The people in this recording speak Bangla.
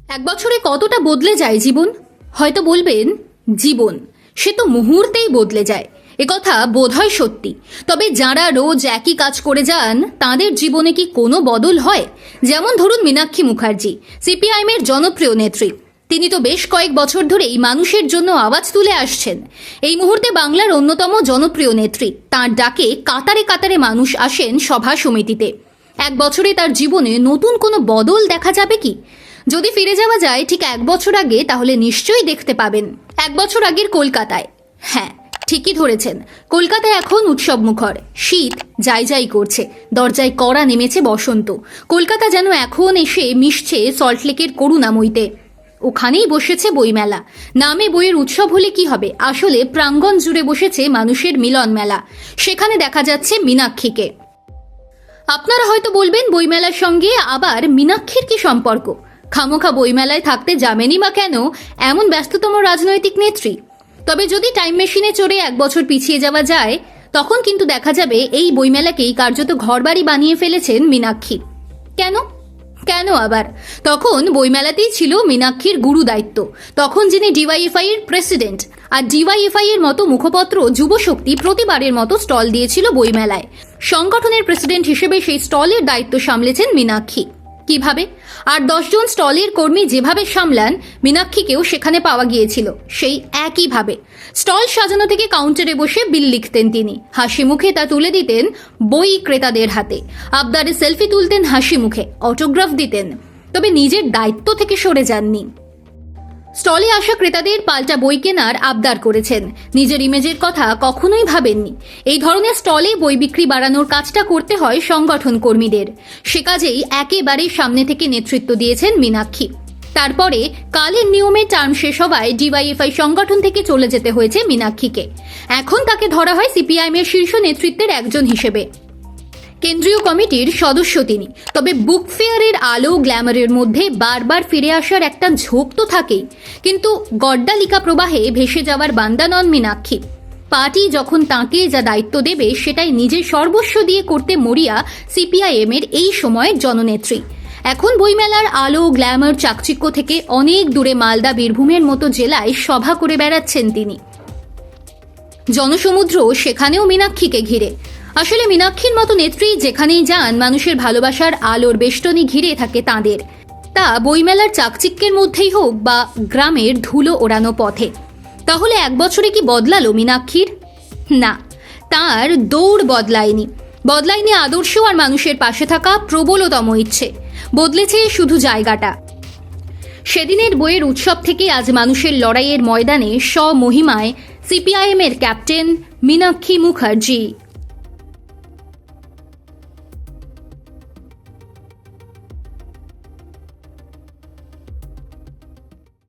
এক বছরে কতটা বদলে যায় জীবন। হয়তো বলবেন জীবন সে তো মুহূর্তেই বদলে যায়, একথা বোধহয় সত্যি। তবে যারা রোজ একই কাজ করে যান তাদের জীবনে কি কোনো বদল হয়? যেমন ধরুন মীনাক্ষী মুখার্জি, সিপিআইএমের জনপ্রিয় নেত্রী। তিনি তো বেশ কয়েক বছর ধরেই মানুষের জন্য আওয়াজ তুলে আসছেন। এই মুহূর্তে বাংলার অন্যতম জনপ্রিয় নেত্রী, তাঁর ডাকে কাতারে কাতারে মানুষ আসেন সভা সমিতিতে। এক বছরে তার জীবনে নতুন কোনো বদল দেখা যাবে কি? যদি ফিরে যাওয়া যায় ঠিক এক বছর আগে, তাহলে নিশ্চয়ই দেখতে পাবেন এক বছর আগের কলকাতায়। হ্যাঁ, ঠিকই ধরেছেন, কলকাতায় এখন উৎসব মুখর। শীত যাই যাই করছে, দরজায় কড়া নেমেছে বসন্ত। কলকাতা যেন এখন এসে মিশছে সল্টলেকের করুণাময়ীতে। ওখানেই বসেছে বইমেলা। নামে বইয়ের উৎসব হলে কি হবে, আসলে প্রাঙ্গণ জুড়ে বসেছে মানুষের মিলন মেলা। সেখানে দেখা যাচ্ছে মীনাক্ষীকে। আপনারা হয়তো বলবেন বইমেলার সঙ্গে আবার মীনাক্ষীর কি সম্পর্ক? খামোখা বইমেলায় থাকতে যাবেনই বা কেন এমন ব্যস্ততম রাজনৈতিক নেত্রী? তবে যদি টাইম মেশিনে চড়ে এক বছর পিছিয়ে যাওয়া যায়, তখন কিন্তু দেখা যাবে এই বইমেলাকেই কার্যত ঘরবাড়ি বানিয়ে ফেলেছেন মীনাক্ষী। কেন কেন আবার? তখন বইমেলাতেই ছিল মীনাক্ষীর গুরু দায়িত্ব। তখন যিনি ডিওয়াইএফআই এর প্রেসিডেন্ট, আর ডিওয়াইএফআই এর মতো মুখপত্র যুবশক্তি প্রতিবারের মতো স্টল দিয়েছিল বইমেলায়। সংগঠনের প্রেসিডেন্ট হিসেবে সেই স্টলের দায়িত্ব সামলেছেন মীনাক্ষী। কিভাবে? আর 10 জন স্টলের কর্মী যেভাবে সামলান, মীনাক্ষীকেও সেখানে পাওয়া গিয়েছিল সেই একইভাবে। স্টল সাজানো থেকে কাউন্টারে বসে বিল লিখতেন তিনি, হাসি মুখে তা তুলে দিতেন বই ক্রেতাদের হাতে। আবদারে সেলফি তুলতেন হাসি মুখে, অটোগ্রাফ দিতেন। তবে নিজের দায়িত্ব থেকে সরে যাননি। স্টলে আসা ক্রেতাদের পাল্টা বই কেনার আবদার করেছেন, নিজের ইমেজের কথা কখনোই ভাবেননি। এই ধরনের স্টলে বই বিক্রি বাড়ানোর কাজটা করতে হয় সংগঠন কর্মীদের। সে কাজেই একেবারে সামনে থেকে নেতৃত্ব দিয়েছেন মীনাক্ষী। তারপরে কালের নিয়মে টার্ম শেষ হওয়ায় ডিওয়াইএফআই সংগঠন থেকে চলে যেতে হয়েছে মীনাক্ষীকে। এখন তাকে ধরা হয় সিপিআইএমের শীর্ষ নেতৃত্বের একজন হিসেবে। কেন্দ্রীয় কমিটির সদস্য তিনি। তবে বুক ফেয়ারের আলো গ্ল্যামারের মধ্যে বারবার ফিরে আসার একটা ঝোঁক তো থাকেই। কিন্তু গড্ডালিকা প্রবাহে ভেসে যাওয়ার বান্দা নন মীনাক্ষী। পার্টি যখন তাঁকে যা দায়িত্ব দেবে সেটাই নিজের সর্বস্ব দিয়ে করতে মরিয়া সিপিআইএম এর এই সময়ের জননেত্রী। এখন বইমেলার আলো গ্ল্যামার চাকচিক্য থেকে অনেক দূরে মালদা বীরভূমের মতো জেলায় সভা করে বেড়াচ্ছেন তিনি। জনসমুদ্র সেখানেও মীনাক্ষীকে ঘিরে। আসলে মীনাক্ষীর মতো নেত্রী যেখানেই যান, মানুষের ভালোবাসার আলোর বেষ্টনী ঘিরে থাকে তাঁদের। তা বইমেলার চাকচিক্যের মধ্যেই হোক বা গ্রামের ধুলো ওড়ানো পথে। তাহলে এক বছরে কি বদলালো মীনাক্ষীর? না, তার দৌড় বদলায়নি আদর্শ আর মানুষের পাশে থাকা প্রবলতম ইচ্ছে। বদলেছে শুধু জায়গাটা। সেদিনের বইয়ের উৎসব থেকে আজ মানুষের লড়াইয়ের ময়দানে স্বমহিমায় সিপিআইএম এর ক্যাপ্টেন মীনাক্ষী মুখার্জি।